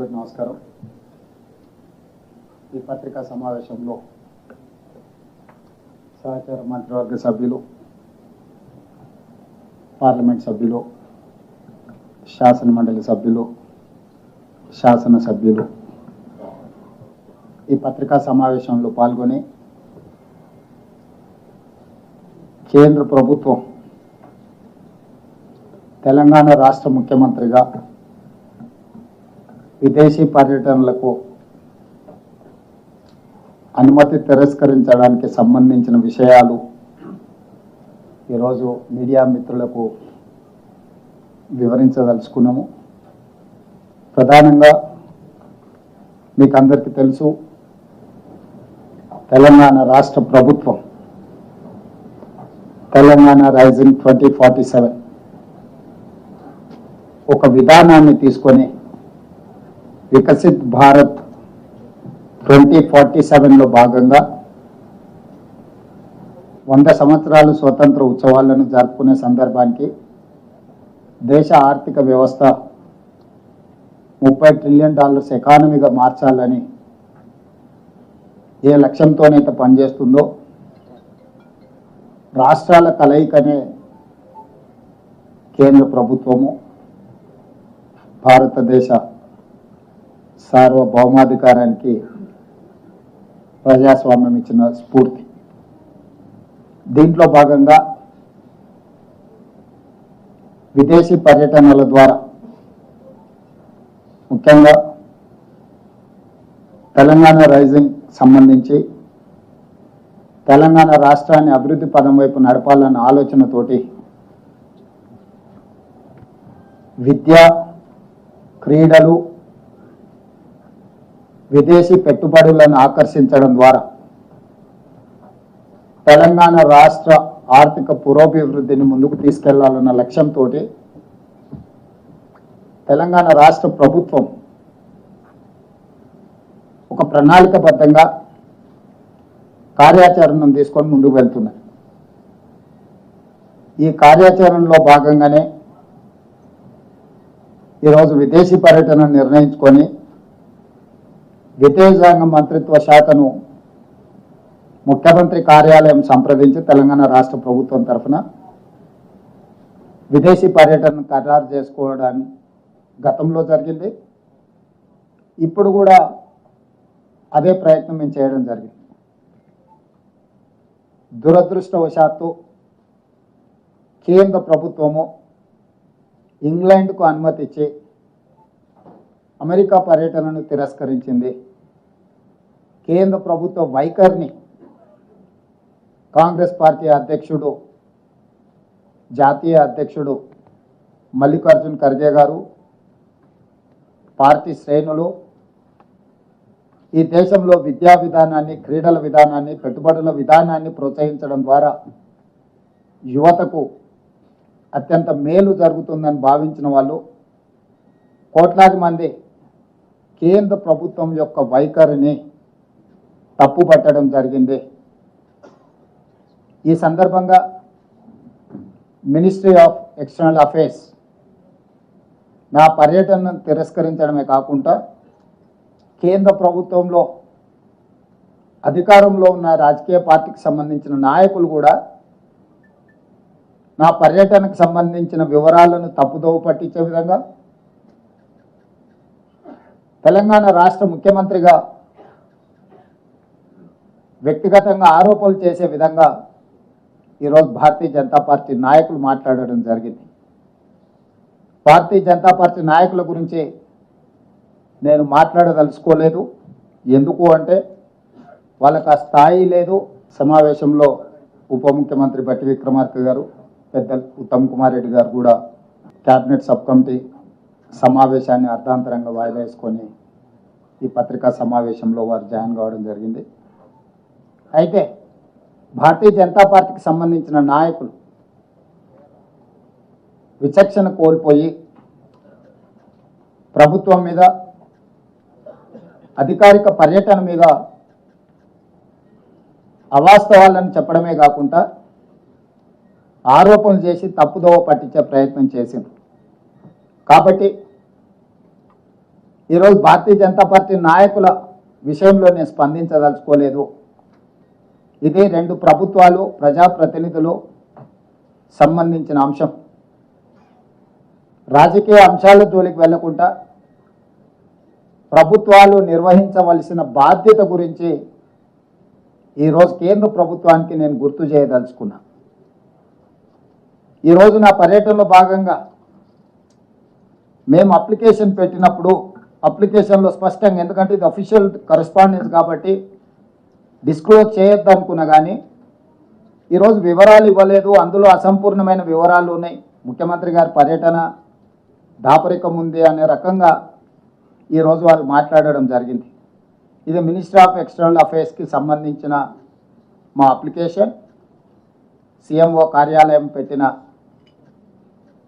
మిత్రులకు నమస్కారం. ఈ పత్రికా సమావేశంలో సహచార మంత్రివర్గ సభ్యులు, పార్లమెంట్ సభ్యులు, శాసన మండలి సభ్యులు, శాసనసభ్యులు ఈ పత్రికా సమావేశంలో పాల్గొని కేంద్ర ప్రభుత్వం తెలంగాణ రాష్ట్ర ముఖ్యమంత్రిగా విదేశీ పర్యటనలకు అనుమతి తిరస్కరించడానికి సంబంధించిన విషయాలు ఈరోజు మీడియా మిత్రులకు వివరించదలుచుకున్నాము. ప్రధానంగా మీకు అందరికీ తెలుసు, తెలంగాణ రాష్ట్ర ప్రభుత్వం తెలంగాణ రైజింగ్ 2047 ఒక విధానాన్ని తీసుకొని వికసిత్ భారత్ 2047లో భాగంగా 100 సంవత్సరాలు స్వతంత్ర ఉత్సవాలను జరుపుకునే సందర్భానికి దేశ ఆర్థిక వ్యవస్థ $30 ట్రిలియన్ ఎకానమీగా మార్చాలని ఏ లక్ష్యంతోనైతే పనిచేస్తుందో రాష్ట్రాల కలయికనే కేంద్ర ప్రభుత్వము భారతదేశ సార్వభౌమాధికారానికి ప్రజాస్వామ్యం ఇచ్చిన స్ఫూర్తి. దీంట్లో భాగంగా విదేశీ పర్యటనల ద్వారా ముఖ్యంగా తెలంగాణ రైజింగ్ సంబంధించి తెలంగాణ రాష్ట్రాన్ని అభివృద్ధి పదం వైపు నడపాలన్న ఆలోచనతోటి విద్య, క్రీడలు, విదేశీ పెట్టుబడులను ఆకర్షించడం ద్వారా తెలంగాణ రాష్ట్ర ఆర్థిక పురోభివృద్ధిని ముందుకు తీసుకెళ్లాలన్న లక్ష్యంతో తెలంగాణ రాష్ట్ర ప్రభుత్వం ఒక ప్రణాళికబద్ధంగా కార్యాచరణను తీసుకొని ముందుకు వెళ్తున్నారు. ఈ కార్యాచరణలో భాగంగానే ఈరోజు విదేశీ పర్యటన నిర్ణయించుకొని విదేశాంగ మంత్రిత్వ శాఖను ముఖ్యమంత్రి కార్యాలయం సంప్రదించి తెలంగాణ రాష్ట్ర ప్రభుత్వం తరఫున విదేశీ పర్యటన ఖరారు చేసుకోవడానికి గతంలో జరిగింది. ఇప్పుడు కూడా అదే ప్రయత్నం మేము చేయడం జరిగింది. దురదృష్టవశాత్తు కేంద్ర ప్రభుత్వము ఇంగ్లాండ్కు అనుమతి ఇచ్చి అమెరికా పర్యటనను తిరస్కరించింది. కేంద్ర ప్రభుత్వ వైఖరిని కాంగ్రెస్ పార్టీ అధ్యక్షుడు, జాతీయ అధ్యక్షుడు మల్లికార్జున్ ఖర్గే గారు, పార్టీ శ్రేణులు ఈ దేశంలో విద్యా విధానాన్ని, క్రీడల విధానాన్ని, పెట్టుబడుల విధానాన్ని ప్రోత్సహించడం ద్వారా యువతకు అత్యంత మేలు జరుగుతుందని భావించిన వాళ్ళు కోట్లాది మంది కేంద్ర ప్రభుత్వం యొక్క వైఖరిని తప్పుపట్టడం జరిగింది. ఈ సందర్భంగా మినిస్ట్రీ ఆఫ్ ఎక్స్టర్నల్ అఫైర్స్ నా పర్యటనను తిరస్కరించడమే కాకుండా కేంద్ర ప్రభుత్వంలో అధికారంలో ఉన్న రాజకీయ పార్టీకి సంబంధించిన నాయకులు కూడా నా పర్యటనకు సంబంధించిన వివరాలను తప్పుదోవ పట్టించే విధంగా, తెలంగాణ రాష్ట్ర ముఖ్యమంత్రిగా వ్యక్తిగతంగా ఆరోపణలు చేసే విధంగా ఈరోజు భారతీయ జనతా పార్టీ నాయకులు మాట్లాడడం జరిగింది. భారతీయ జనతా పార్టీ నాయకుల గురించి నేను మాట్లాడదలుచుకోలేదు. ఎందుకు అంటే వాళ్ళకి ఆ స్థాయి లేదు. సమావేశంలో ఉప ముఖ్యమంత్రి బట్టి విక్రమార్క గారు, పెద్దలు ఉత్తమ్ కుమార్ రెడ్డి గారు కూడా క్యాబినెట్ సబ్ కమిటీ సమావేశాన్ని అర్ధాంతరంగా వాయిదా వేసుకొని ఈ పత్రికా సమావేశంలో వారు జాయిన్ కావడం జరిగింది. అయితే భారతీయ జనతా పార్టీకి సంబంధించిన నాయకులు విచక్షణ కోల్పోయి ప్రభుత్వం మీద, అధికారిక పర్యటన మీద అవాస్తవాలను చెప్పడమే కాకుండా ఆరోపణలు చేసి తప్పుదోవ పట్టించే ప్రయత్నం చేసింది. కాబట్టి ఈరోజు భారతీయ జనతా పార్టీ నాయకుల విషయంలో నేను స్పందించదలుచుకోలేదు. ఇది రెండు ప్రభుత్వాలు ప్రజాప్రతినిధులు సంబంధించిన అంశం. రాజకీయ అంశాల జోలికి వెళ్లకుండా ప్రభుత్వాలు నిర్వహించవలసిన బాధ్యత గురించి ఈరోజు కేంద్ర ప్రభుత్వానికి నేను గుర్తు చేయదలుచుకున్నా. ఈరోజు నా పర్యటనలో భాగంగా మేము అప్లికేషన్ పెట్టినప్పుడు అప్లికేషన్లో స్పష్టంగా, ఎందుకంటే ఇది అఫీషియల్ కరెస్పాండెన్స్ కాబట్టి డిస్క్లోజ్ చేయొద్దు అనుకున్నా, కానీ ఈరోజు వివరాలు ఇవ్వలేదు. అందులో అసంపూర్ణమైన వివరాలు ఉన్నాయి. ముఖ్యమంత్రి గారి పర్యటన దాపరికం ఉంది అనే రకంగా ఈరోజు వాళ్ళు మాట్లాడడం జరిగింది. ఇది మినిస్ట్రీ ఆఫ్ ఎక్స్టర్నల్ అఫైర్స్కి సంబంధించిన మా అప్లికేషన్, సిఎంఓ కార్యాలయం పెట్టిన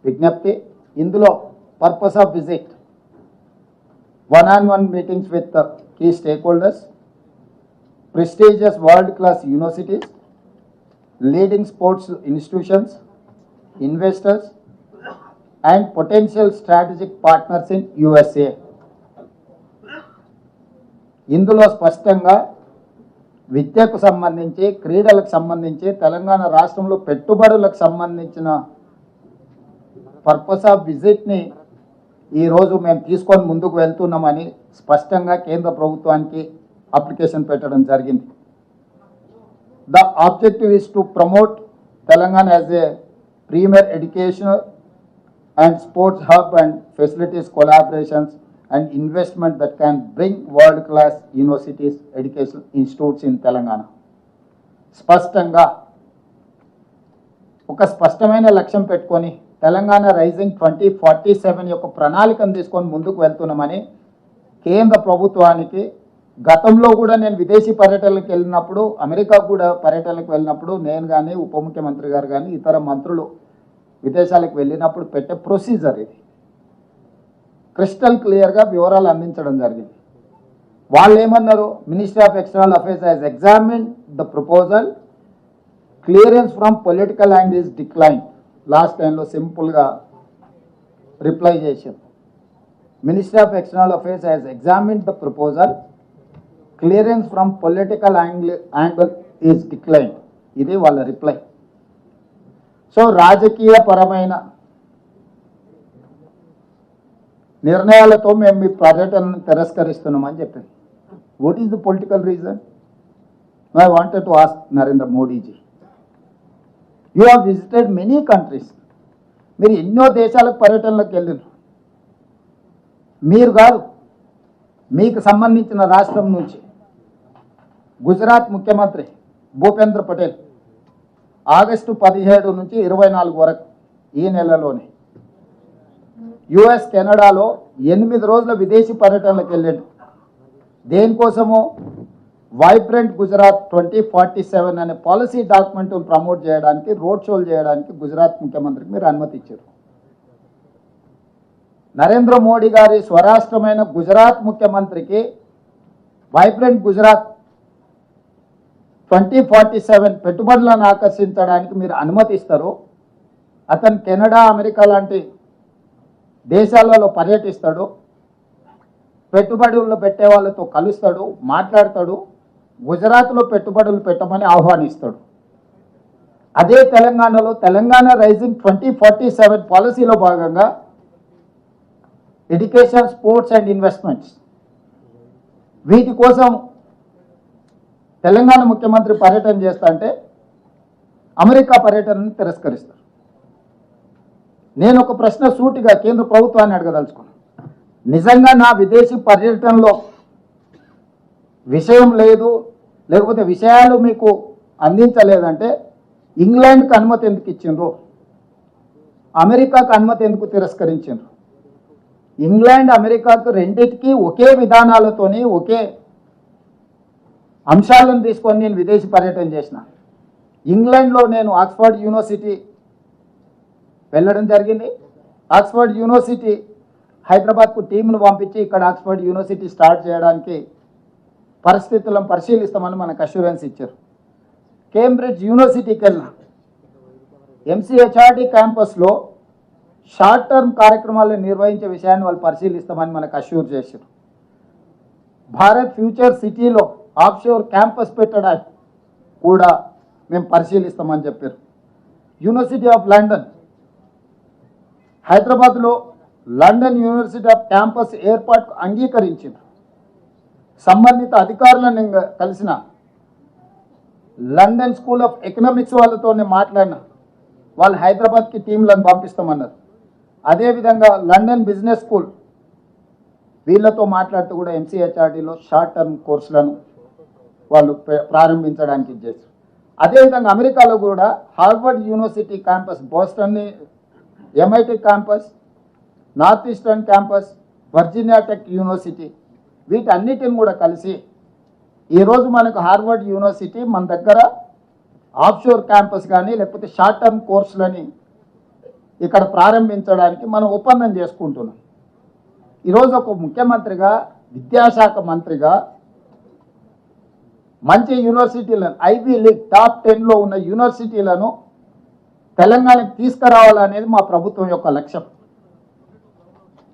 విజ్ఞప్తి. ఇందులో purpose of visit, 1-on-1 meetings with key stakeholders, prestigious world-class universities, leading sports institutions, investors, and potential strategic partners in USA. ఇందులో స్పష్టంగా విద్యకు సంబంధించి, క్రీడలకు సంబంధించి, తెలంగాణ రాష్ట్రంలో పెట్టుబడులకు సంబంధించిన పర్పస్ ఆఫ్ విజిట్ని ఈరోజు మేము తీసుకొని ముందుకు వెళ్తున్నామని స్పష్టంగా కేంద్ర ప్రభుత్వానికి అప్లికేషన్ పెట్టడం జరిగింది. The objective is to promote Telangana as a premier educational and sports hub and facilities collaborations and investment that can bring world class universities education institutes in Telangana. స్పష్టంగా ఒక స్పష్టమైన లక్ష్యం పెట్టుకొని తెలంగాణ రైజింగ్ 2047 యొక్క ప్రణాళికను తీసుకొని ముందుకు వెళ్తున్నామని కేంద్ర ప్రభుత్వానికి గతంలో కూడా నేను విదేశీ పర్యటనలకు వెళ్ళినప్పుడు, అమెరికా కూడా పర్యటనలకు వెళ్ళినప్పుడు నేను కానీ ఉప ముఖ్యమంత్రి గారు కానీ ఇతర మంత్రులు విదేశాలకు వెళ్ళినప్పుడు పెట్టే ప్రొసీజర్ ఇది. క్రిస్టల్ క్లియర్గా వివరాలు అందించడం జరిగింది. వాళ్ళు ఏమన్నారు, ministry of external affairs has examined the proposal, clearance from political angle is decline. Last టైంలో సింపుల్గా రిప్లై చేశారు. Ministry of external affairs has examined the proposal, clearance from political angle is decline. ఇది వాళ్ళ రిప్లై. సో రాజకీయ పరమైన నిర్ణయాలతో మేము మీ పర్యటనను తిరస్కరిస్తున్నామని చెప్పింది. What is the political reason? I wanted to ask Narendra Modiji, you have visited many countries. మీరు ఎన్నో దేశాలకు పర్యటనలకు వెళ్ళినారు. మీరు కాదు, మీకు సంబంధించిన రాష్ట్రం నుంచి గుజరాత్ ముఖ్యమంత్రి భూపేంద్ర పటేల్ ఆగస్టు 17 నుంచి 24 వరకు ఈ నెలలోనే యుఎస్, కెనడాలో 8 రోజుల విదేశీ పర్యటనలకు వెళ్ళాడు. దేనికోసమో వైబ్రెంట్ గుజరాత్ 2047 అనే పాలసీ డాక్యుమెంట్ను ప్రమోట్ చేయడానికి, రోడ్ షోలు చేయడానికి గుజరాత్ ముఖ్యమంత్రికి మీరు అనుమతి ఇచ్చారు. నరేంద్ర మోడీ గారి స్వరాష్ట్రమైన గుజరాత్ ముఖ్యమంత్రికి వైబ్రెంట్ గుజరాత్ 2047 పెట్టుబడులను ఆకర్షించడానికి మీరు అనుమతిస్తారు. అతను కెనడా, అమెరికా లాంటి దేశాలలో పర్యటిస్తాడు, పెట్టుబడులు పెట్టే వాళ్ళతో కలుస్తాడు, మాట్లాడతాడు, గుజరాత్లో పెట్టుబడులు పెట్టమని ఆహ్వానిస్తాడు. అదే తెలంగాణలో తెలంగాణ రైజింగ్ 2047 పాలసీలో భాగంగా ఎడ్యుకేషన్, స్పోర్ట్స్ అండ్ ఇన్వెస్ట్మెంట్స్, వీటి కోసం తెలంగాణ ముఖ్యమంత్రి పర్యటన చేస్తా అంటే అమెరికా పర్యటనను తిరస్కరిస్తారు. నేను ఒక ప్రశ్న సూటిగా కేంద్ర ప్రభుత్వాన్ని అడగదలుచుకున్నాను. నిజంగా నా విదేశీ పర్యటనలో విషయం లేదు, లేకపోతే విషయాలు మీకు అందించలేదంటే ఇంగ్లాండ్కి అనుమతి ఎందుకు ఇచ్చిండ్రు, అమెరికాకు అనుమతి ఎందుకు తిరస్కరించిండ్రు? ఇంగ్లాండ్, అమెరికాకు రెండింటికి ఒకే విధానాలతోని, ఒకే అంశాలను తీసుకొని నేను విదేశీ పర్యటన చేసిన. ఇంగ్లాండ్లో నేను ఆక్స్ఫర్డ్ యూనివర్సిటీ వెళ్ళడం జరిగింది. ఆక్స్ఫర్డ్ యూనివర్సిటీ హైదరాబాద్కు టీంను పంపించి ఇక్కడ ఆక్స్ఫర్డ్ యూనివర్సిటీ స్టార్ట్ చేయడానికి పరిస్థితులను పరిశీలిస్తామని మనకు అష్యూరెన్స్ ఇచ్చారు. కేంబ్రిడ్జ్ యూనివర్సిటీకి వెళ్ళిన ఎంసీహెచ్ఆర్డి క్యాంపస్లో షార్ట్ టర్మ్ కార్యక్రమాలను నిర్వహించే విషయాన్ని వాళ్ళు పరిశీలిస్తామని మనకు అష్యూర్ చేశారు. భారత్ ఫ్యూచర్ సిటీలో ఆఫ్షోర్ క్యాంపస్ పెట్టడానికి కూడా మేము పరిశీలిస్తామని చెప్పారు. యూనివర్సిటీ ఆఫ్ లండన్, హైదరాబాద్లో లండన్ యూనివర్సిటీ ఆఫ్ క్యాంపస్ ఏర్పాటుకు అంగీకరించింది. సంబంధిత అధికారులను కలిసిన లండన్ స్కూల్ ఆఫ్ ఎకనామిక్స్ వాళ్ళతోనే మాట్లాడిన వాళ్ళు హైదరాబాద్కి టీంలను పంపిస్తామన్నారు. అదేవిధంగా లండన్ బిజినెస్ స్కూల్ వీళ్ళతో మాట్లాడుతూ కూడా ఎంసీహెచ్ఆర్డీలో షార్ట్ టర్మ్ కోర్సులను వాళ్ళు ప్రారంభించడానికి చేశారు. అదేవిధంగా అమెరికాలో కూడా Harvard university campus, Boston MIT campus, north eastern campus, Virginia tech university వీటన్నిటిని కూడా కలిసి ఈరోజు మనకు హార్వర్డ్ యూనివర్సిటీ మన దగ్గర ఆఫ్షోర్ క్యాంపస్ కానీ లేకపోతే షార్ట్ టర్మ్ కోర్సులని ఇక్కడ ప్రారంభించడానికి మనం ఒప్పందం చేసుకుంటున్నాం. ఈరోజు ఒక ముఖ్యమంత్రిగా, విద్యాశాఖ మంత్రిగా మంచి యూనివర్సిటీలను, ఐవీ లీగ్ టాప్ 10లో ఉన్న యూనివర్సిటీలను తెలంగాణకు తీసుకురావాలనేది మా ప్రభుత్వం యొక్క లక్ష్యం.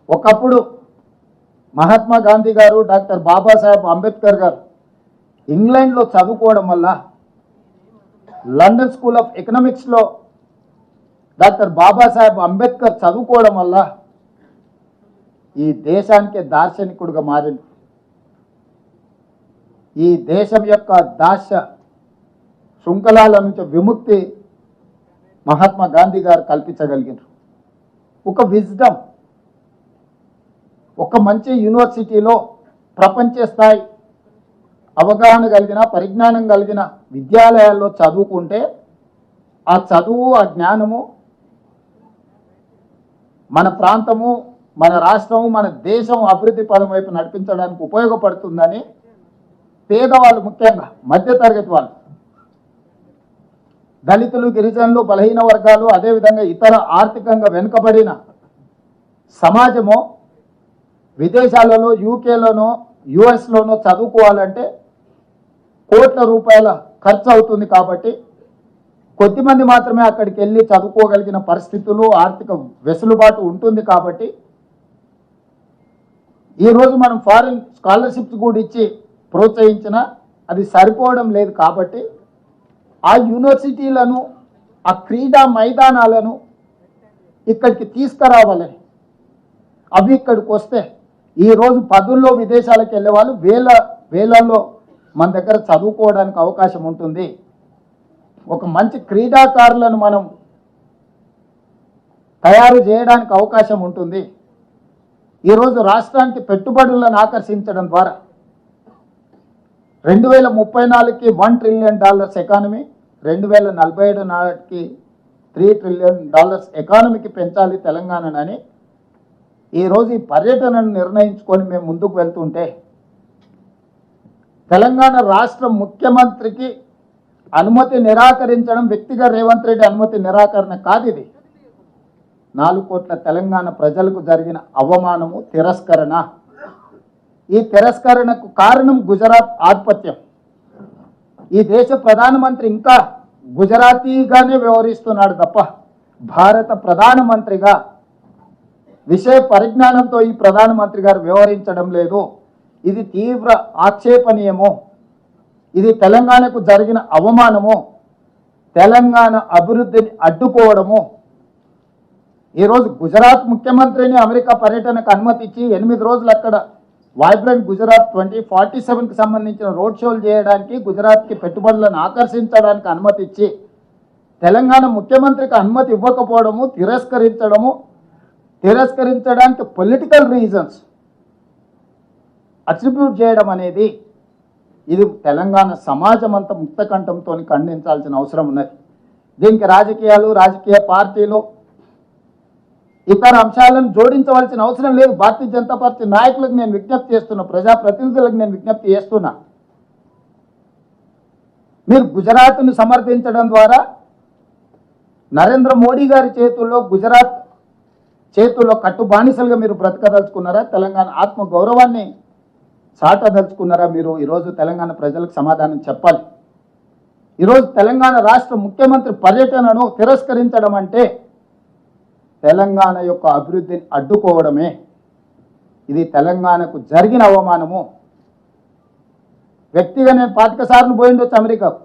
ఒకప్పుడు మహాత్మా గాంధీ గారు, డాక్టర్ బాబాసాహెబ్ అంబేద్కర్ గారు ఇంగ్లాండ్లో చదువుకోవడం వల్ల, లండన్ స్కూల్ ఆఫ్ ఎకనామిక్స్లో డాక్టర్ బాబాసాహెబ్ అంబేద్కర్ చదువుకోవడం వల్ల ఈ దేశానికి దార్శనికుడిగా మారింది. ఈ దేశం యొక్క దాస్య శృంఖలాల నుంచి విముక్తి మహాత్మా గాంధీ గారు కల్పించగలిగారు. ఒక విజ్డమ్, ఒక మంచి యూనివర్సిటీలో ప్రపంచ స్థాయి అవగాహన కలిగిన, పరిజ్ఞానం కలిగిన విద్యాలయాల్లో చదువుకుంటే ఆ చదువు, ఆ జ్ఞానము మన ప్రాంతము, మన రాష్ట్రము, మన దేశం అభివృద్ధి పదం వైపు నడిపించడానికి ఉపయోగపడుతుందని పేదవాళ్ళు, ముఖ్యంగా మధ్యతరగతి వాళ్ళు, దళితులు, గిరిజనులు, బలహీన వర్గాలు, అదేవిధంగా ఇతర ఆర్థికంగా వెనుకబడిన సమాజము విదేశాలలో, యూకేలోనో యుఎస్లోనో చదువుకోవాలంటే కోట్ల రూపాయల ఖర్చు అవుతుంది. కాబట్టి కొద్దిమంది మాత్రమే అక్కడికి వెళ్ళి చదువుకోగలిగిన పరిస్థితులు, ఆర్థిక వెసులుబాటు ఉంటుంది. కాబట్టి ఈరోజు మనం ఫారిన్ స్కాలర్షిప్స్ కూడా ఇచ్చి ప్రోత్సహించినా అది సరిపోవడం లేదు. కాబట్టి ఆ యూనివర్సిటీలను, ఆ క్రీడా మైదానాలను ఇక్కడికి తీసుకురావాలని, అవి ఇక్కడికి వస్తే ఈరోజు పదుల్లో విదేశాలకు వెళ్ళే వాళ్ళు వేలల్లో మన దగ్గర చదువుకోవడానికి అవకాశం ఉంటుంది. ఒక మంచి క్రీడాకారులను మనం తయారు చేయడానికి అవకాశం ఉంటుంది. ఈరోజు రాష్ట్రానికి పెట్టుబడులను ఆకర్షించడం ద్వారా 2034కి $1 ట్రిలియన్ ఎకానమీ, 2047 నాటికి $3 ట్రిలియన్ ఎకానమీకి పెంచాలి తెలంగాణని ఈరోజు ఈ పర్యటనను నిర్ణయించుకొని మేము ముందుకు వెళ్తుంటే, తెలంగాణ రాష్ట్ర ముఖ్యమంత్రికి అనుమతి నిరాకరించడం వ్యక్తిగా రేవంత్ రెడ్డి అనుమతి నిరాకరణ కాదు. ఇది 4 కోట్ల తెలంగాణ ప్రజలకు జరిగిన అవమానము, తిరస్కరణ. ఈ తిరస్కరణకు కారణం గుజరాత్ ఆధిపత్యం. ఈ దేశ ప్రధానమంత్రి ఇంకా గుజరాతీగానే వ్యవహరిస్తున్నాడు తప్ప భారత ప్రధానమంత్రిగా విషయ పరిజ్ఞానంతో ఈ ప్రధానమంత్రి గారు వ్యవహరించడం లేదు. ఇది తీవ్ర ఆక్షేపణీయము. ఇది తెలంగాణకు జరిగిన అవమానము, తెలంగాణ అభివృద్ధిని అడ్డుకోవడము. ఈరోజు గుజరాత్ ముఖ్యమంత్రిని అమెరికా పర్యటనకు అనుమతి ఇచ్చి 8 రోజులు అక్కడ వైబ్రెంట్ గుజరాత్ 2047కి సంబంధించిన రోడ్ షోలు చేయడానికి, గుజరాత్కి పెట్టుబడులను ఆకర్షించడానికి అనుమతి ఇచ్చి తెలంగాణ ముఖ్యమంత్రికి అనుమతి ఇవ్వకపోవడము, తిరస్కరించడానికి పొలిటికల్ రీజన్స్ అట్రిబ్యూట్ చేయడం అనేది ఇది తెలంగాణ సమాజం అంతా ముక్తకంఠంతో ఖండించాల్సిన అవసరం ఉన్నది. దీనికి రాజకీయాలు, రాజకీయ పార్టీలు, ఇతర అంశాలను జోడించవలసిన అవసరం లేదు. భారతీయ జనతా పార్టీ నాయకులకు నేను విజ్ఞప్తి చేస్తున్నా, ప్రజాప్రతినిధులకు నేను విజ్ఞప్తి చేస్తున్నా, మీరు గుజరాత్ను సమర్థించడం ద్వారా నరేంద్ర మోడీ గారి చేతుల్లో, గుజరాత్ చేతుల్లో కట్టుబానిసలుగా మీరు బ్రతకదలుచుకున్నారా? తెలంగాణ ఆత్మ గౌరవాన్ని చాటదలుచుకున్నారా? మీరు ఈరోజు తెలంగాణ ప్రజలకు సమాధానం చెప్పాలి. ఈరోజు తెలంగాణ రాష్ట్ర ముఖ్యమంత్రి పర్యటనను తిరస్కరించడం అంటే తెలంగాణ యొక్క అభివృద్ధిని అడ్డుకోవడమే. ఇది తెలంగాణకు జరిగిన అవమానము. వ్యక్తిగా నేను 25 సార్లు పోయిండొచ్చు అమెరికాకు,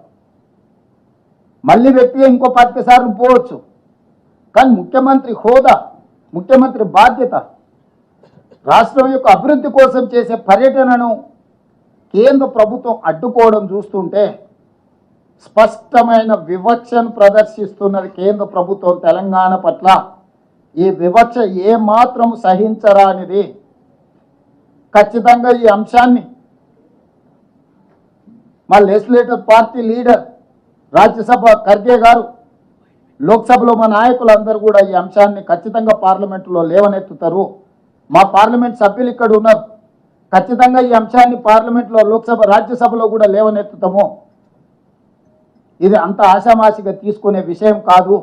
మళ్ళీ వ్యక్తిగా ఇంకో 25 సార్లు పోవచ్చు. కానీ ముఖ్యమంత్రి హోదా, ముఖ్యమంత్రి బాధ్యత, రాష్ట్రం యొక్క అభివృద్ధి కోసం చేసే పర్యటనను కేంద్ర ప్రభుత్వం అడ్డుకోవడం చూస్తుంటే స్పష్టమైన వివక్షను ప్రదర్శిస్తున్నది కేంద్ర ప్రభుత్వం తెలంగాణ పట్ల. ఈ వివక్ష ఏమాత్రం సహించరానిది. ఖచ్చితంగా ఈ అంశాన్ని మా legislative party leader Rajya Sabha Kharge గారు, లోక్సభలో మా నాయకులందరూ కూడా ఈ అంశాన్ని ఖచ్చితంగా పార్లమెంటులో లేవనెత్తుతారు. మా పార్లమెంట్ సభ్యులు ఇక్కడ ఉన్నారు, ఖచ్చితంగా ఈ అంశాన్ని పార్లమెంట్లో, లోక్సభ, రాజ్యసభలో కూడా లేవనెత్తుతాము. ఇది అంత ఆషామాషిగా తీసుకునే విషయం కాదు.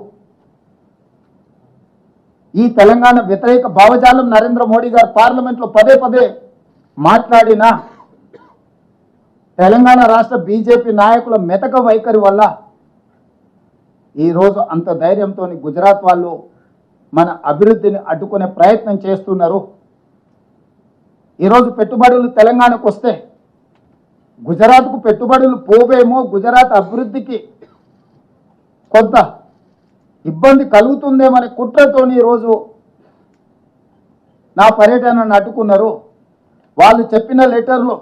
ఈ తెలంగాణ వ్యతిరేక భావజాలం నరేంద్ర మోడీ గారు పార్లమెంట్లో పదే పదే మాట్లాడినా తెలంగాణ రాష్ట్ర బీజేపీ నాయకుల మెతక వైఖరి వల్ల ఈరోజు అంత ధైర్యంతో గుజరాత్ వాళ్ళు మన అభివృద్ధిని అడ్డుకునే ప్రయత్నం చేస్తున్నారు. ఈరోజు పెట్టుబడులు తెలంగాణకు వస్తే గుజరాత్కు పెట్టుబడులు పోవేమో, గుజరాత్ అభివృద్ధికి కొంత ఇబ్బంది కలుగుతుందేమనే కుట్రతోని ఈరోజు నా పర్యటనను అడ్డుకున్నారు. వాళ్ళు చెప్పిన లెటర్లో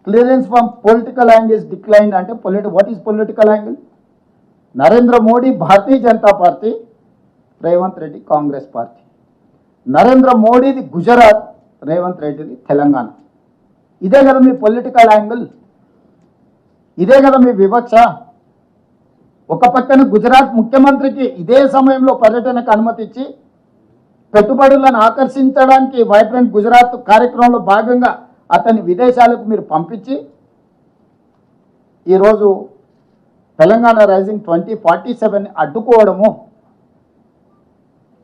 clearance from political angle is declined అంటే what is political angle? Narendra Modi Bharatiya Janata party, Revanth Reddy Congress party. Narendra మోడీది గుజరాత్, రేవంత్ రెడ్డిది తెలంగాణ. ఇదే కదా మీ పొలిటికల్ యాంగిల్, ఇదే కదా మీ వివక్ష. ఒక పక్కన గుజరాత్ ముఖ్యమంత్రికి ఇదే సమయంలో పర్యటనకు అనుమతి ఇచ్చి పెట్టుబడులను ఆకర్షించడానికి వైబ్రెంట్ గుజరాత్ కార్యక్రమంలో భాగంగా అతన్ని విదేశాలకు మీరు పంపించి ఈరోజు తెలంగాణ రైజింగ్ 2047 అడ్డుకోవడము,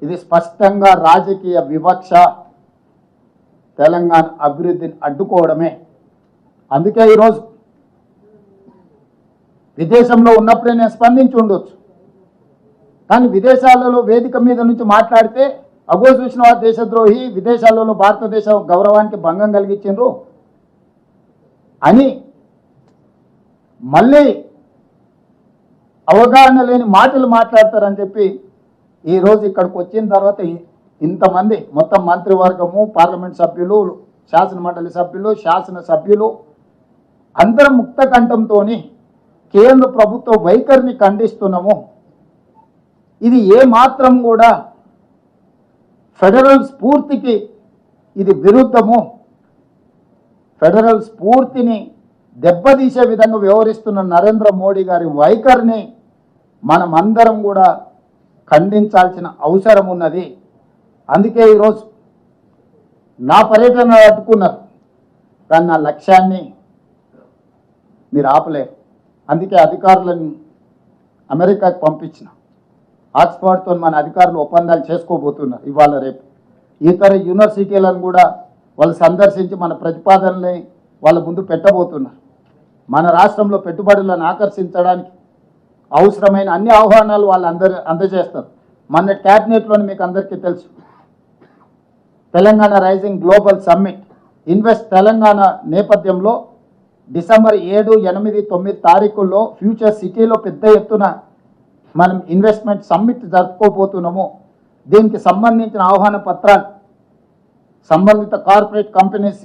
ఇది స్పష్టంగా రాజకీయ వివక్ష, తెలంగాణ అభివృద్ధిని అడ్డుకోవడమే. అందుకే ఈరోజు విదేశంలో ఉన్నప్పుడే నేను స్పందించి ఉండొచ్చు, కానీ విదేశాలలో వేదిక మీద నుంచి మాట్లాడితే అగో చూసిన వారు దేశద్రోహి, విదేశాలలో భారతదేశ గౌరవానికి భంగం కలిగించారు అని మళ్ళీ అవగాహన లేని మాటలు మాట్లాడతారని చెప్పి ఈరోజు ఇక్కడికి వచ్చిన తర్వాత ఇంతమంది మొత్తం మంత్రివర్గము, పార్లమెంట్ సభ్యులు, శాసనమండలి సభ్యులు, శాసనసభ్యులు అందరం ముక్త కంఠంతో కేంద్ర ప్రభుత్వ వైఖరిని ఖండిస్తున్నాము. ఇది ఏ మాత్రం కూడా ఫెడరల్ స్ఫూర్తికి ఇది విరుద్ధము. ఫెడరల్ స్ఫూర్తిని దెబ్బతీసే విధంగా వ్యవహరిస్తున్న నరేంద్ర మోడీ గారి వైఖరిని మనం అందరం కూడా ఖండించాల్సిన అవసరం ఉన్నది. అందుకే ఈరోజు నా పర్యటన అడ్డుకున్నారు, కానీ నా లక్ష్యాన్ని మీరు ఆపలేరు. అందుకే అధికారులను అమెరికాకు పంపించిన. ఆక్స్ఫర్డ్తో మన అధికారులు ఒప్పందాలు చేసుకోబోతున్నారు ఇవాళ రేపు. ఇతర యూనివర్సిటీలను కూడా వాళ్ళు సందర్శించి మన ప్రతిపాదనల్ని వాళ్ళ ముందు పెట్టబోతున్నారు. మన రాష్ట్రంలో పెట్టుబడులను ఆకర్షించడానికి అవసరమైన అన్ని ఆహ్వానాలు వాళ్ళు అందజేస్తారు. మన క్యాబినెట్లోని మీకు అందరికీ తెలుసు, Telangana rising global summit invest Telangana నేపథ్యంలో డిసెంబర్ 7, 8, 9 తారీఖుల్లో ఫ్యూచర్ సిటీలో పెద్ద ఎత్తున మనం ఇన్వెస్ట్మెంట్ సమ్మిట్ జరుపుకోబోతున్నాము. దీనికి సంబంధించిన ఆహ్వాన పత్రాలు సంబంధిత కార్పొరేట్ కంపెనీస్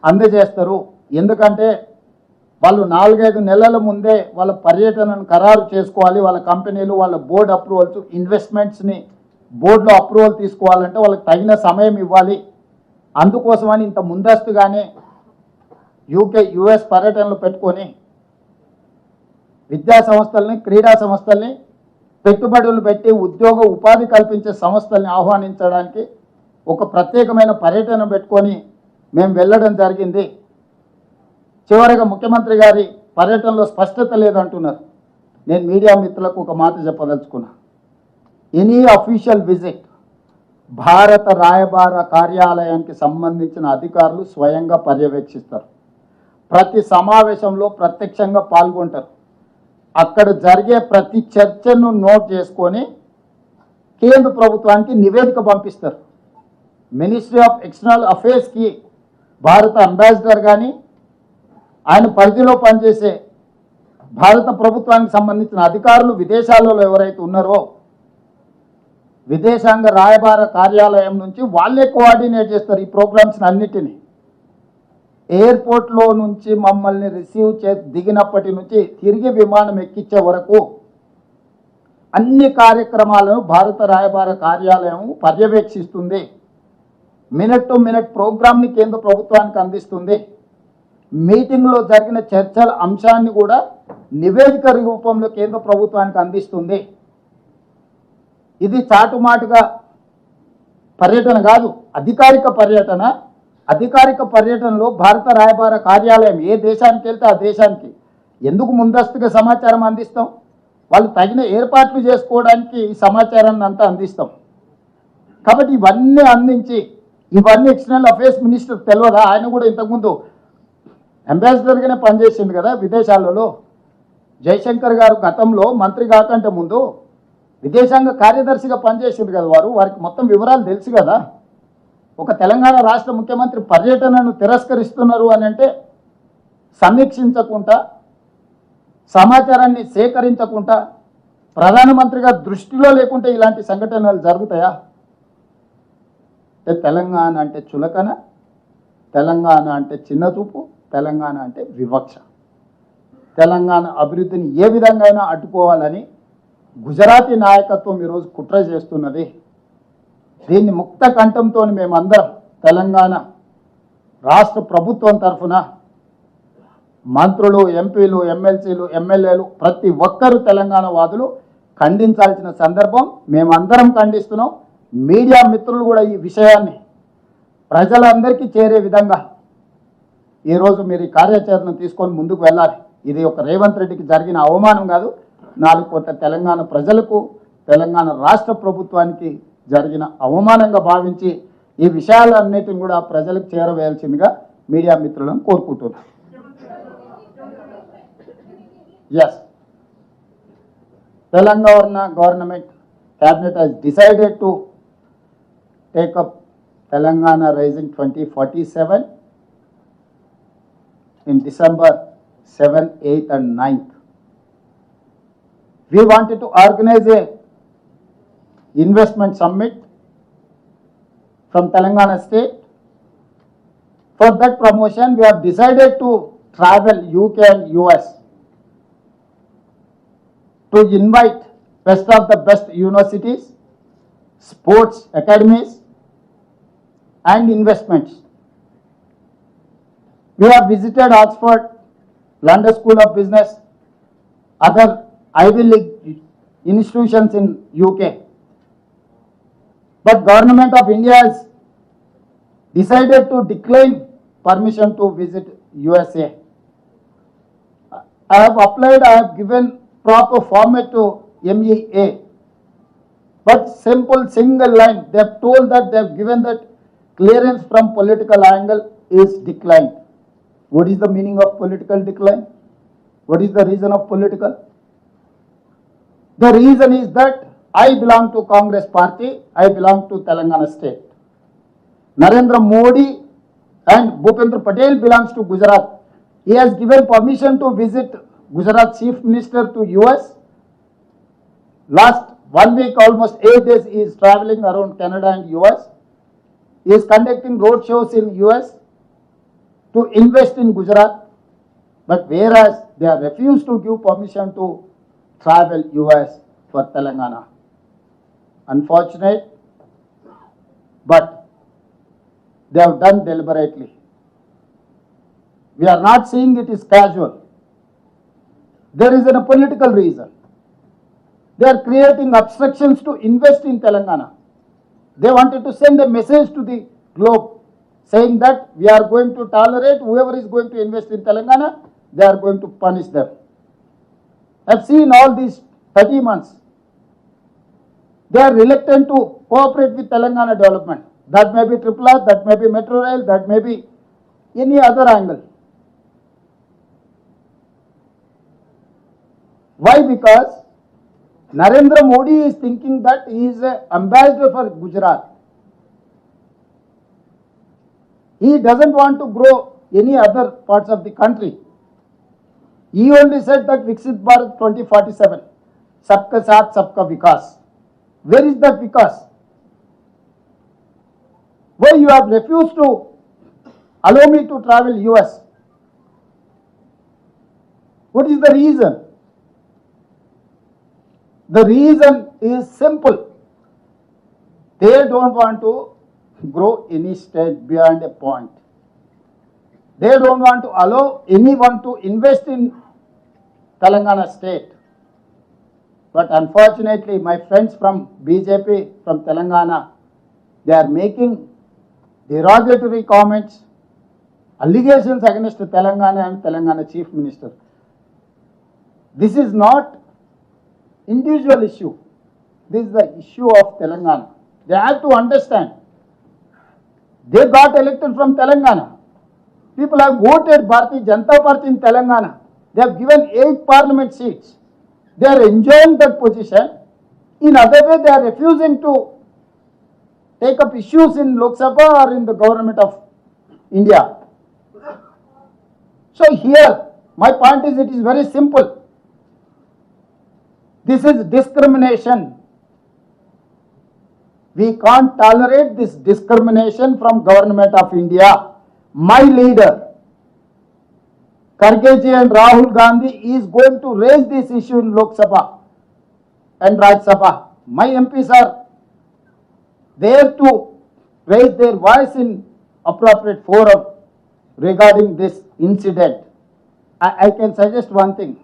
అందజేస్తారు. ఎందుకంటే వాళ్ళు 4-5 నెలల ముందే వాళ్ళ పర్యటనను ఖరారు చేసుకోవాలి. వాళ్ళ కంపెనీలు వాళ్ళ బోర్డు అప్రూవల్స్, ఇన్వెస్ట్మెంట్స్ని బోర్డులో అప్రూవల్ తీసుకోవాలంటే వాళ్ళకి తగిన సమయం ఇవ్వాలి. అందుకోసమని ఇంత ముందస్తుగానే యుఎస్ పర్యటనలు పెట్టుకొని విద్యా సంస్థల్ని, క్రీడా సంస్థల్ని, పెట్టుబడులు పెట్టి ఉద్యోగ ఉపాధి కల్పించే సంస్థల్ని ఆహ్వానించడానికి ఒక ప్రత్యేకమైన పర్యటన పెట్టుకొని మేము వెళ్ళడం జరిగింది. చివరిగా ముఖ్యమంత్రి గారి పర్యటనలో స్పష్టత లేదంటున్నారు. నేను మీడియా మిత్రులకు ఒక మాట చెప్పదలుచుకున్నా. ఎనీ అఫీషియల్ విజిట్ భారత రాయబార కార్యాలయానికి సంబంధించిన అధికారులు స్వయంగా పర్యవేక్షిస్తారు. ప్రతి సమావేశంలో ప్రత్యక్షంగా పాల్గొంటారు. అక్కడ జరిగే ప్రతి చర్చను నోట్ చేసుకొని కేంద్ర ప్రభుత్వానికి నివేదిక పంపిస్తారు. మినిస్ట్రీ ఆఫ్ ఎక్స్టర్నల్ అఫేర్స్కి భారత అంబాసిడర్ కానీ ఆయన పరిధిలో పనిచేసే భారత ప్రభుత్వానికి సంబంధించిన అధికారులు విదేశాలలో ఎవరైతే ఉన్నారో విదేశాంగ రాయబార కార్యాలయం నుంచి వాళ్ళే కోఆర్డినేట్ చేస్తారు ఈ ప్రోగ్రామ్స్ అన్నిటినీ. ఎయిర్పోర్ట్లో నుంచి మమ్మల్ని రిసీవ్ దిగినప్పటి నుంచి తిరిగి విమానం ఎక్కించే వరకు అన్ని కార్యక్రమాలను భారత రాయబార కార్యాలయం పర్యవేక్షిస్తుంది. మినిట్ టు మినిట్ ప్రోగ్రామ్ని కేంద్ర ప్రభుత్వానికి అందిస్తుంది. మీటింగ్లో జరిగిన చర్చల అంశాన్ని కూడా నివేదిక రూపంలో కేంద్ర ప్రభుత్వానికి అందిస్తుంది. ఇది చాటుమాటుగా పర్యటన కాదు, అధికారిక పర్యటన. అధికారిక పర్యటనలో భారత రాయబార కార్యాలయం ఏ దేశానికి వెళ్తే ఆ దేశానికి ఎందుకు ముందస్తుగా సమాచారం అందిస్తాం? వాళ్ళు తగిన ఏర్పాట్లు చేసుకోవడానికి ఈ సమాచారాన్ని అంతా అందిస్తాం. కాబట్టి ఇవన్నీ అందించి ఇవన్నీ ఎక్స్టర్నల్ అఫేర్స్ మినిస్టర్ తెలియదా? ఆయన కూడా ఇంతకుముందు అంబాసిడర్గానే పనిచేసింది కదా విదేశాలలో. జయశంకర్ గారు గతంలో మంత్రి కాకంటే ముందు విదేశాంగ కార్యదర్శిగా పనిచేసింది కదా వారికి మొత్తం వివరాలు తెలుసు కదా. ఒక తెలంగాణ రాష్ట్ర ముఖ్యమంత్రి పర్యటనను తిరస్కరిస్తున్నారు అని అంటే సమీక్షించకుండా సమాచారాన్ని సేకరించకుండా ప్రధానమంత్రిగా దృష్టిలో లేకుంటే ఇలాంటి సంఘటనలు జరుగుతాయా? తెలంగాణ అంటే చులకన, తెలంగాణ అంటే చిన్నచూపు, తెలంగాణ అంటే వివక్ష. తెలంగాణ అభివృద్ధిని ఏ విధంగా అయినా అడ్డుకోవాలని గుజరాతీ నాయకత్వం ఈరోజు కుట్ర చేస్తున్నది. దీన్ని ముక్త కంఠంతో మేమందరం తెలంగాణ రాష్ట్ర ప్రభుత్వం తరఫున మంత్రులు, ఎంపీలు, ఎమ్మెల్సీలు, ఎమ్మెల్యేలు ప్రతి ఒక్కరూ తెలంగాణ వాదులు ఖండించాల్సిన సందర్భం. మేమందరం ఖండిస్తున్నాం. మీడియా మిత్రులు కూడా ఈ విషయాన్ని ప్రజలందరికీ చేరే విధంగా ఈరోజు మీరు ఈ కార్యాచరణ తీసుకొని ముందుకు వెళ్ళాలి. ఇది ఒక రేవంత్ రెడ్డికి జరిగిన అవమానం కాదు, 4 కోట్ల తెలంగాణ ప్రజలకు, తెలంగాణ రాష్ట్ర ప్రభుత్వానికి జరిగిన అవమానంగా భావించి ఈ విషయాలన్నిటిని కూడా ప్రజలకు చేరవేయాల్సిందిగా మీడియా మిత్రులను కోరుకుంటున్నాను. Yes, Telangana government cabinet has decided to take up Telangana Rising 2047 in December 7th, 8th and 9th. We wanted to organize a investment summit from Telangana state. For that promotion, we have decided to travel UK and US to invite best of the best universities, sports academies and investments. We have visited Oxford, London School of Business, other Ivy League institutions in UK. But Government of India has decided to decline permission to visit USA. I have applied, I have given proper format to MEA, but simple single line, they have told that they have given that clearance from political angle is declined. What is the meaning of political decline? What is the reason of political? The reason is that I belong to Congress party, I belong to Telangana state. Narendra Modi and Bhupendra Patel belongs to Gujarat. He has given permission to visit Gujarat Chief Minister to US. Last 1 week, almost 8 days, he is traveling around Canada and US. He is conducting road shows in US to invest in Gujarat. But whereas they have refused to give permission to travel US for Telangana. Unfortunate, but they have done deliberately. We are not saying it is casual. There is a political reason. They are creating obstructions to invest in Telangana. They wanted to send a message to the globe saying that we are going to tolerate whoever is going to invest in Telangana, they are going to punish them. I have seen all these 30 months. They are reluctant to cooperate with Telangana development. That may be Triple R, that may be Metro Rail, that may be any other angle. Why? Because Narendra Modi is thinking that he is an ambassador for Gujarat. He doesn't want to grow any other parts of the country. He only said that Viksit Bharat 2047, Sabka Saath, Sabka Vikas. Where is that Vikas? Why you have refused to allow me to travel US? What is the reason? The reason is simple. They don't want to grow any state beyond a point. They don't want to allow anyone to invest in Telangana state. But unfortunately, my friends from BJP, from Telangana, they are making derogatory comments, allegations against Telangana and Telangana Chief Minister. This is not individual issue. This is the issue of Telangana. They have to understand. They got elected from Telangana. People have voted Bharatiya Janata Party in Telangana. They have given 8 parliament seats. They are enjoying that position. In other way, they are refusing to take up issues in Lok Sabha or in the government of India. So here, my point is, it is very simple. This is discrimination. We can't tolerate this discrimination from government of India. My leader, Kharge ji and Rahul Gandhi is going to raise this issue in Lok Sabha and Rajya Sabha. My MPs are there to raise their voice in appropriate forum regarding this incident. I can suggest one thing,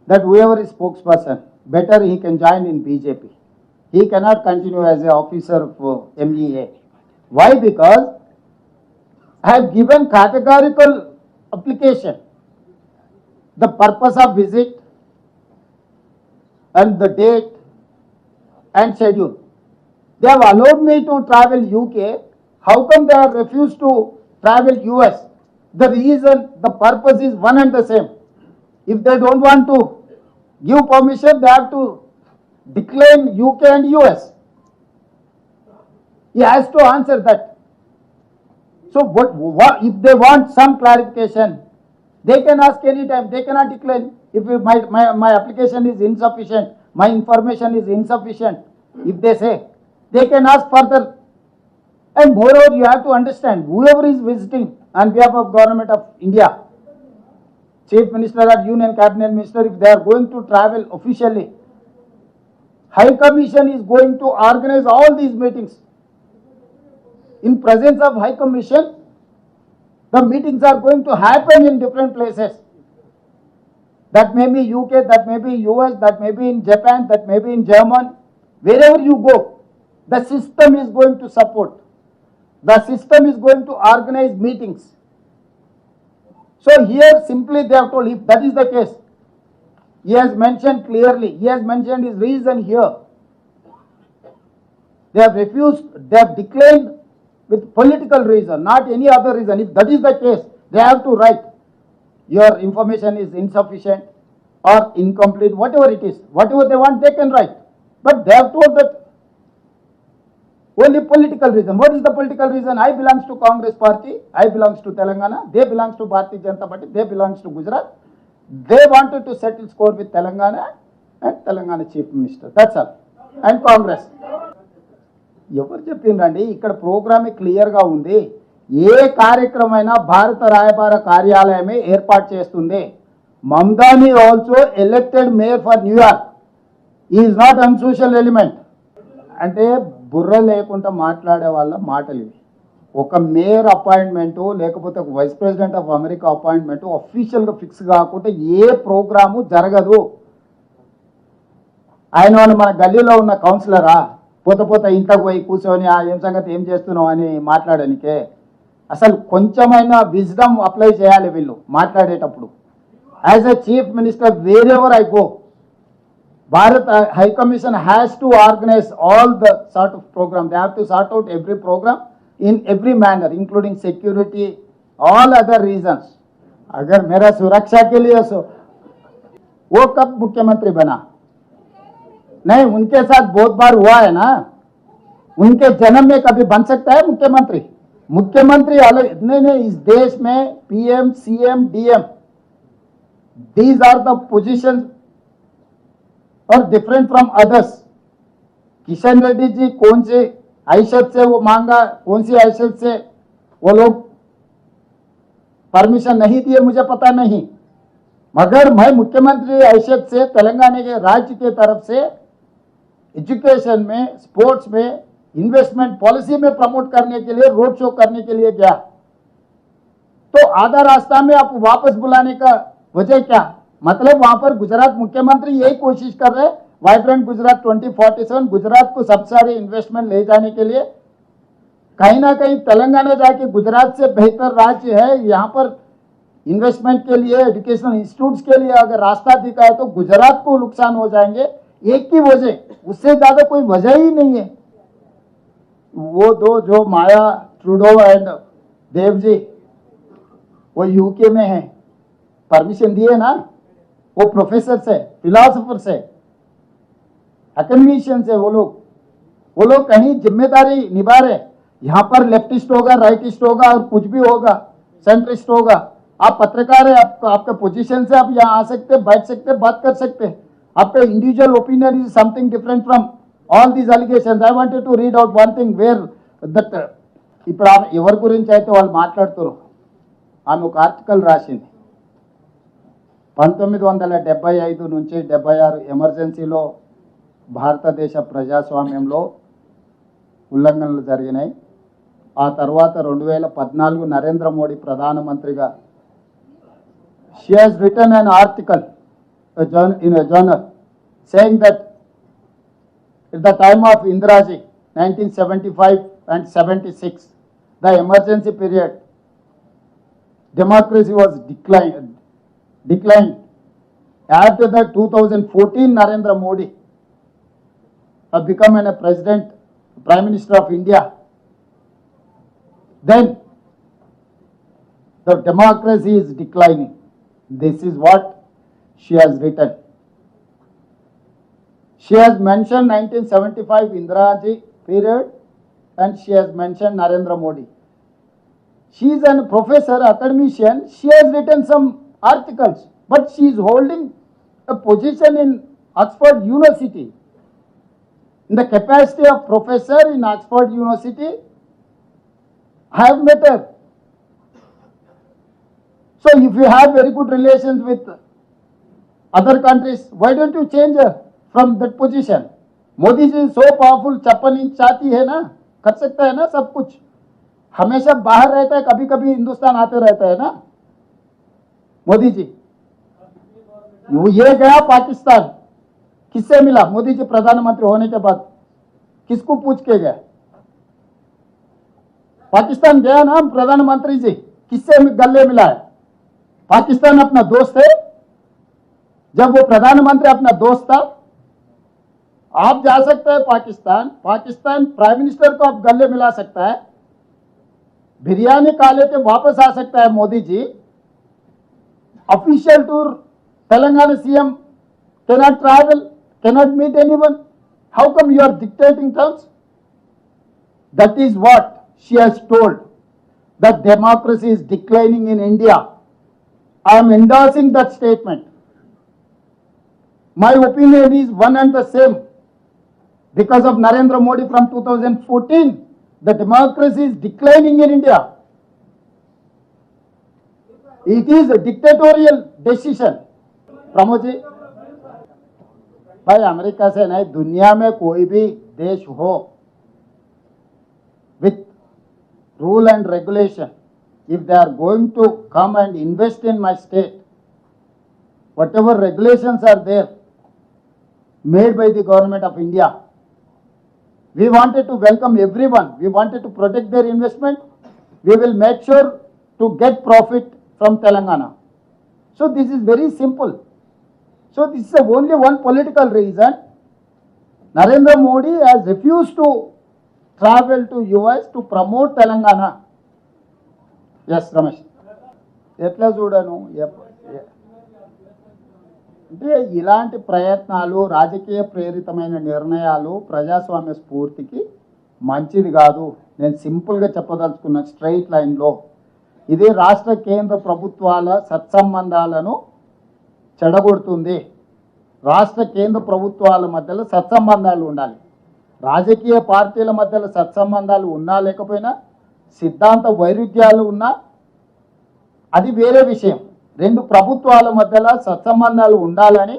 that whoever is spokesperson, better he can join in BJP. He cannot continue as an officer of MEA. Why? Because I have given categorical application, the purpose of visit and the date and schedule. They have allowed me to travel UK. How come they have refused to travel US? The reason, the purpose is one and the same. If they don't want to give permission, they have to decline UK and US. He has to answer that. So what if they want some clarification, they can ask anytime. They cannot decline. If my application is insufficient, my information is insufficient, if they say, they can ask further. And moreover, you have to understand, whoever is visiting on behalf of Government of India, Chief Minister or Union Cabinet Minister, if they are going to travel officially, High Commission is going to organize all these meetings. In presence of High Commission, the meetings are going to happen in different places. That may be UK, that may be US, that may be in Japan, that may be in Germany. Wherever you go, the system is going to support. The system is going to organize meetings. So here simply they have told, if that is the case, he has mentioned clearly, he has mentioned his reason here. They have refused, they have declined with political reason, not any other reason. If that is the case, they have to write, your information is insufficient or incomplete, whatever it is. Whatever they want, they can write. But they have told that only political reason. What is the political reason? I belongs to Congress party, I belongs to Telangana, they belongs to Bharatiya Janata Party, they belongs to Gujarat. They wanted to settle score with Telangana and Telangana Chief Minister. That's all. And Congress. ఎవరు చెప్పిండ్రండి? ఇక్కడ ప్రోగ్రామే క్లియర్గా ఉంది. ఏ కార్యక్రమైనా భారత రాయబార కార్యాలయమే ఏర్పాటు చేస్తుంది. Mamdani also elected mayor for New York. Is not unsocial element. అంటే బుర్ర లేకుండా మాట్లాడే వాళ్ళ మాటలు ఇవి. ఒక మేయర్ అపాయింట్మెంటు లేకపోతే ఒక vice president of America appointment అఫీషియల్గా ఫిక్స్ కాకుండా ఏ ప్రోగ్రాము జరగదు. ఆయన వాళ్ళు మన గల్లీలో ఉన్న కౌన్సిలరా పోతే ఇంట్లోకి పోయి కూర్చొని ఏం సంగతి ఏం చేస్తున్నావు అని మాట్లాడడానికే. అసలు కొంచెమైనా విజ్డమ్ అప్లై చేయాలి వీళ్ళు మాట్లాడేటప్పుడు. As a chief minister wear ever I go, Bharat High Commission has to organize all the sort of program. They have to sort out every program in every manner, including security, all other reasons. अगर मेरा सुरक्षा के लिए वो कब मुख्यमंत्री बना? नहीं, उनके साथ बहुत बार हुआ है ना, उनके जन्म में कभी बन सकता है मुख्यमंत्री? मुख्यमंत्री अलग नहीं, नहीं, इस देश में PM, CM, DM, these are the position और different from others. Kishan Reddy ji कौन से हैसियत से वो मांगा, कौन सी हैसियत से वो लोग परमिशन नहीं दिए, मुझे पता नहीं, मगर मैं मुख्यमंत्री हैसियत से तेलंगाना के राज्य के तरफ से एजुकेशन में, स्पोर्ट्स में, इन्वेस्टमेंट पॉलिसी में प्रमोट करने के लिए, रोड शो करने के लिए गया। तो आधा रास्ता में आप वापस बुलाने का वजह क्या? मतलब वहां पर गुजरात मुख्यमंत्री यही कोशिश कर रहे हैं, वाइब्रेंट गुजरात 2047, गुजरात को सब सारे इन्वेस्टमेंट ले जाने के लिए। कहीं ना कहीं तेलंगाना जाके गुजरात से बेहतर राज्य है, यहाँ पर इन्वेस्टमेंट के लिए, एजुकेशनल इंस्टीट्यूट्स के लिए अगर रास्ता दिखा है तो गुजरात को नुकसान हो जाएंगे। एक की वजह, उससे ज्यादा कोई वजह ही नहीं है। वो दो जो माया ट्रूडो एंड देव जी, वो यूके में है, परमिशन दिए ना, वो प्रोफेसर से, फिलोसोफर से, एकेडमिशियन से, वो लोग कहीं जिम्मेदारी निभा रहे। यहाँ पर लेफ्टिस्ट होगा, राइटिस्ट होगा और कुछ भी होगा, सेंट्रिस्ट होगा। आप पत्रकार है, आपका पोजीशन से आप यहाँ आ सकते, बैठ सकते, बात कर सकते। आपका individual opinion is something different from all these allegations. I wanted to read out one thing where that ఇప్పుడు ఎవరి గురించి అయితే వాళ్ళు మాట్లాడుతారు, ఆమె ఒక ఆర్టికల్ రాసింది 1975 నుంచి 76 ఎమర్జెన్సీలో భారతదేశ ప్రజాస్వామ్యంలో ఉల్లంఘనలు జరిగినాయి. ఆ తర్వాత 2014 నరేంద్ర మోడీ ప్రధానమంత్రిగా she has written an article in a journal saying that at the time of Indiraji 1975 and 76, the emergency period, democracy was declined. After that 2014 Narendra Modi have become a prime minister of India, then the democracy is declining. This is what she has written. She has mentioned 1975 Indiraji period and she has mentioned Narendra Modi. She is a professor, academician. She has written some articles, but she is holding a position in Oxford University. In the capacity of professor in Oxford University, I have met her. So if you have very good relations with other countries, why don't you change her from that position? Modi ji so powerful, 56 inch छाती है ना, कर सकता है ना सब कुछ, हमेशा बाहर रहता है, कभी कभी हिंदुस्तान आते रहता है ना मोदी जी। ये गया पाकिस्तान, किससे मिला मोदी जी प्रधानमंत्री होने के बाद? किसको पूछ के गया? पाकिस्तान गया ना प्रधानमंत्री जी, किससे गले मिला है? पाकिस्तान अपना दोस्त है, जब वो प्रधानमंत्री अपना दोस्त था, आप जा सकते हैं पाकिस्तान प्राइम मिनिस्टर को आप गले मिला सकता है, बिरयानी खा लेके वापस आ सकता है Modi ji. Official tour Telangana CM cannot travel, cannot meet anyone. How come you are dictating terms? That is what she has told, that democracy is declining in India. I am endorsing that statement. My opinion is one and the same. Because of Narendra Modi from 2014, the democracy is declining in India. It is a dictatorial decision. Pramod ji, भाई America से नहीं, दुनिया में कोई भी देश हो with rule and regulation, if they are going to come and invest in my state, whatever regulations are there made by the government of India, we wanted to welcome everyone. We wanted to protect their investment. We will make sure to get profit from Telangana. So this is very simple. So this is only one political reason. Narendra Modi has refused to travel to US to promote Telangana. Yes, Ramesh. ఎట్లా చూడను అంటే ఇలాంటి ప్రయత్నాలు రాజకీయ ప్రేరితమైన నిర్ణయాలు ప్రజాస్వామ్య స్ఫూర్తికి మంచిది కాదు. నేను సింపుల్గా చెప్పదలుచుకున్న స్ట్రైట్ లైన్లో ఇది రాష్ట్ర కేంద్ర ప్రభుత్వాల సత్సంబంధాలను చెడగొడుతుంది. రాష్ట్ర కేంద్ర ప్రభుత్వాల మధ్యలో సత్సంబంధాలు ఉండాలి. రాజకీయ పార్టీల మధ్యలో సత్సంబంధాలు ఉన్నా లేకపోయినా, సిద్ధాంత వైరుధ్యాలు ఉన్నా అది వేరే విషయం. రెండు ప్రభుత్వాల మధ్యలో సత్సంబంధాలు ఉండాలని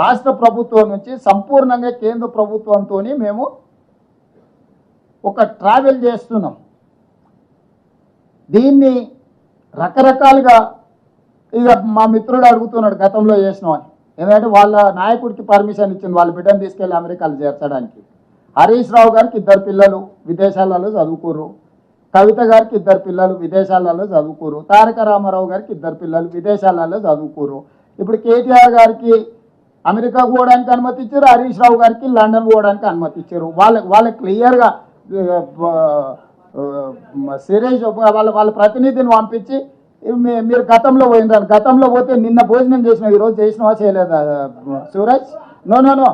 రాష్ట్ర ప్రభుత్వం నుంచి సంపూర్ణంగా కేంద్ర ప్రభుత్వంతో మేము ఒక ట్రావెల్ చేస్తున్నాం. దీన్ని రకరకాలుగా ఇక మా మిత్రుడు అడుగుతున్నాడు గతంలో చేసినామని. ఎందుకంటే వాళ్ళ నాయకుడికి పర్మిషన్ ఇచ్చింది వాళ్ళ బిడ్డను తీసుకెళ్ళి అమెరికాలో చేర్చడానికి. హరీష్ రావు గారికి 2 పిల్లలు విదేశాలలో చదువుకోరు. కవిత గారికి 2 పిల్లలు విదేశాలలో చదువుకోరు. తారక రామారావు గారికి 2 పిల్లలు విదేశాలలో చదువుకోరు. ఇప్పుడు కేటీఆర్ గారికి అమెరికా పోవడానికి అనుమతి ఇచ్చారు, హరీష్ రావు గారికి లండన్ పోవడానికి అనుమతి ఇచ్చారు. వాళ్ళకి క్లియర్గా సిరీస్ వాళ్ళ ప్రతినిధిని పంపించి మీరు గతంలో పోయినారు, గతంలో పోతే నిన్న భోజనం చేసినావు, ఈరోజు చేసినావా చేయలేదా సూరజ్? నో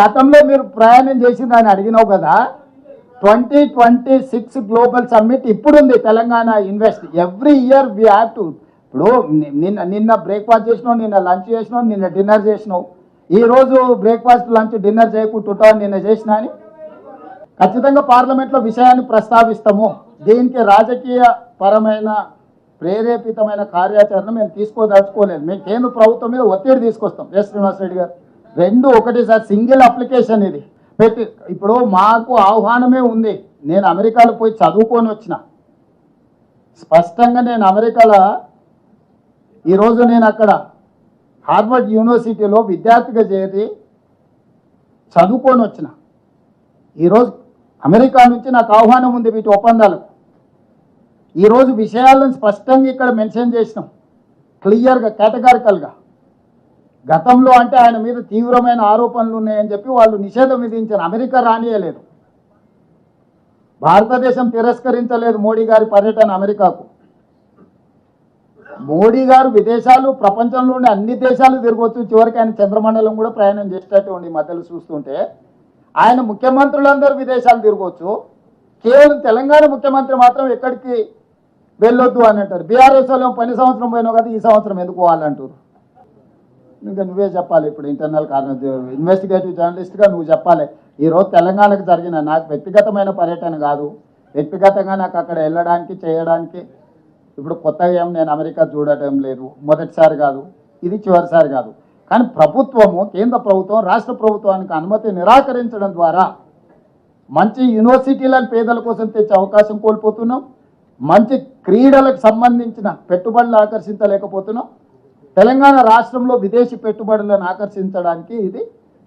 గతంలో మీరు ప్రయాణం చేసిందని అడిగినావు కదా. 2026 గ్లోబల్ సమ్మిట్ ఇప్పుడుంది Telangana invest. Every year we have to. ఇప్పుడు నిన్న బ్రేక్ఫాస్ట్ చేసినావు, నిన్న లంచ్ చేసినావు, నిన్న డిన్నర్ చేసినావు. ఈరోజు బ్రేక్ఫాస్ట్ లంచ్ డిన్నర్ చేయకుంటుంటావు నిన్న చేసినా అని. ఖచ్చితంగా పార్లమెంట్లో విషయాన్ని ప్రస్తావిస్తాము. దీనికి రాజకీయ పరమైన ప్రేరేపితమైన కార్యాచరణ మేము తీసుకోదలుచుకోలేదు. మేము కేంద్ర ప్రభుత్వం మీద ఒత్తిడి తీసుకొస్తాం. ఎస్ శ్రీనివాస్ రెడ్డి గారు, 2 ఒకటి సార్, సింగిల్ అప్లికేషన్ ఇది పెట్టి. ఇప్పుడు మాకు ఆహ్వానమే ఉంది. నేను అమెరికాలో పోయి చదువుకొని వచ్చిన. స్పష్టంగా నేను అమెరికాలో ఈరోజు నేను అక్కడ హార్వర్డ్ యూనివర్సిటీలో విద్యార్థిగా చేరి చదువుకొని వచ్చిన. ఈరోజు అమెరికా నుంచి నాకు ఆహ్వానం ఉంది వీటి ఒప్పందాలు. ఈరోజు విషయాలను స్పష్టంగా ఇక్కడ మెన్షన్ చేసినాం, క్లియర్గా కేటగారికల్గా. గతంలో అంటే ఆయన మీద తీవ్రమైన ఆరోపణలు ఉన్నాయని చెప్పి వాళ్ళు నిషేధం విధించారు. అమెరికా రానియలేదు, భారతదేశం తిరస్కరించలేదు మోడీ గారి పర్యటన అమెరికాకు. మోడీ గారు విదేశాలు ప్రపంచంలోని అన్ని దేశాలు తిరగవచ్చు, చివరికి ఆయన చంద్రమండలం కూడా ప్రయాణం చేసేటట్టు ఉండి మధ్యలో చూస్తుంటే. ఆయన ముఖ్యమంత్రులందరూ విదేశాలు తిరగవచ్చు, కేవలం తెలంగాణ ముఖ్యమంత్రి మాత్రం ఎక్కడికి వెళ్ళొద్దు అని అంటారు. బీఆర్ఎస్ వాళ్ళు 10 సంవత్సరం పోయినావు కదా, ఈ సంవత్సరం ఎందుకు పోవాలంటారు? ఇంకా నువ్వే చెప్పాలి. ఇప్పుడు ఇంటర్నల్ ఇన్వెస్టిగేటివ్ జర్నలిస్ట్గా నువ్వు చెప్పాలి. ఈరోజు తెలంగాణకు జరిగిన, నాకు వ్యక్తిగతమైన పర్యటన కాదు, వ్యక్తిగతంగా నాకు అక్కడ వెళ్ళడానికి చేయడానికి ఇప్పుడు కొత్తగా ఏం నేను అమెరికా చూడటం లేదు, మొదటిసారి కాదు, ఇది చివరిసారి కాదు. కానీ ప్రభుత్వము, కేంద్ర ప్రభుత్వం రాష్ట్ర ప్రభుత్వానికి అనుమతి నిరాకరించడం ద్వారా మంచి యూనివర్సిటీలను పేదల కోసం తెచ్చే అవకాశం కోల్పోతున్నాం. మంచి క్రీడలకు సంబంధించిన పెట్టుబడులు ఆకర్షించలేకపోతున్నాం. తెలంగాణ రాష్ట్రంలో విదేశీ పెట్టుబడులను ఆకర్షించడానికి ఇది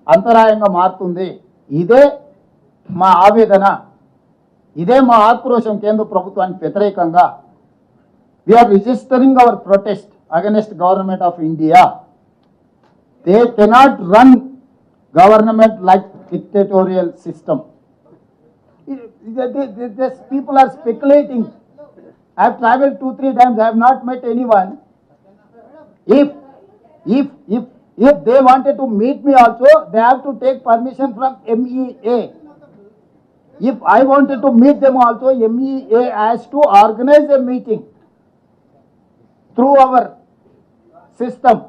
అంతరాయంగా మారుతుంది. ఇదే మా ఆవేదన, ఇదే మా ఆక్రోశం కేంద్ర ప్రభుత్వానికి వ్యతిరేకంగా. We are registering our protest against government of India. They cannot run government like dictatorial system. These people are speculating. I have traveled 2-3 times. I have not met anyone. If they wanted to meet me also, they have to take permission from MEA. If I wanted to meet them also, MEA has to organize a meeting through our system.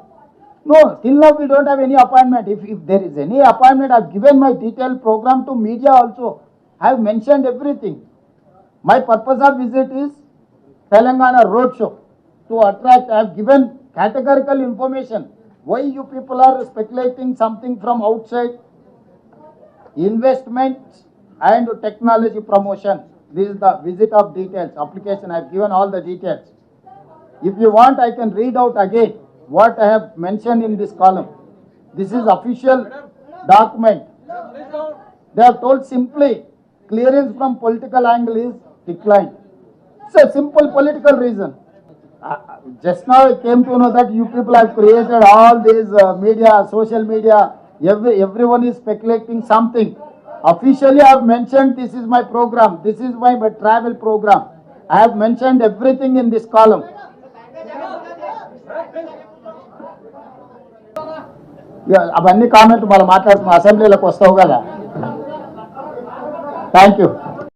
No, till now we don't have any appointment. If there is any appointment, I have given my detailed program to media also. I have mentioned everything. My purpose of visit is Telangana roadshow to attract. I have given categorical information. Why you people are speculating something from outside? Investment and technology promotion. This is the visit of details. Application, I have given all the details. If you want, I can read out again what I have mentioned in this column. This is official document. They have told simply clearance from political angle is declined. It's a simple political reason. Just now I came to know that you people have created all these media, social media. Everyone is speculating something. Officially I have mentioned this is my program. This is my travel program. I have mentioned everything in this column. అవన్నీ comment మళ్ళీ మాట్లాడుతున్నాం, అసెంబ్లీలోకి వస్తావు కదా. Thank you.